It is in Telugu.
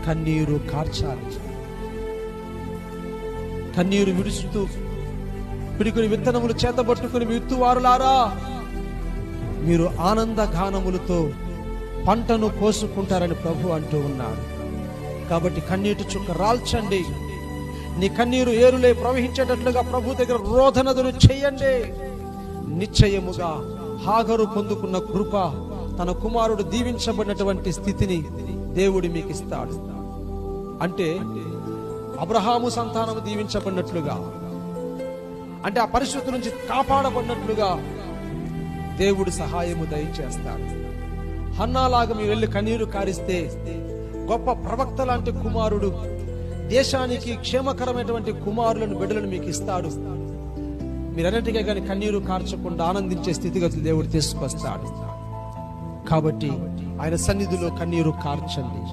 కన్నీరు కార్చాలి. కన్నీరు విడుస్తూ పిడికుని విత్తనములు చేతబట్టుకుని విత్తువారులారా, మీరు ఆనంద గానములతో పంటను కోసుకుంటారని ప్రభు అంటూ ఉన్నాడు. కాబట్టి కన్నీటి చుక్క రాల్చండి. నీ కన్నీరు ఏరులే ప్రవహించేటట్లుగా ప్రభు దగ్గర రోదనదులు చేయండి. నిశ్చయముగా హాగరు పొందుకున్న కృప, తన కుమారుడు దీవించబడినటువంటి స్థితిని దేవుడు మీకు ఇస్తాడు. అంటే అబ్రహాము సంతానము దీవించబడినట్లుగా, అంటే ఆ పరిస్థితి నుంచి కాపాడబడినట్లుగా దేవుడు సహాయము దయచేస్తాడు. హన్నాలాగా మీరు వెళ్ళి కన్నీరు కారిస్తే గొప్ప ప్రవక్త లాంటి కుమారుడు, దేశానికి క్షేమకరమైనటువంటి కుమారులను, బిడ్డలను మీకు ఇస్తాడు. మీరన్నిటికీ కానీ కన్నీరు కార్చకుండా ఆనందించే స్థితిగతులు దేవుడు తీసుకొస్తాడు. కాబట్టి ఆయన సన్నిధిలో కన్నీరు కార్చండి.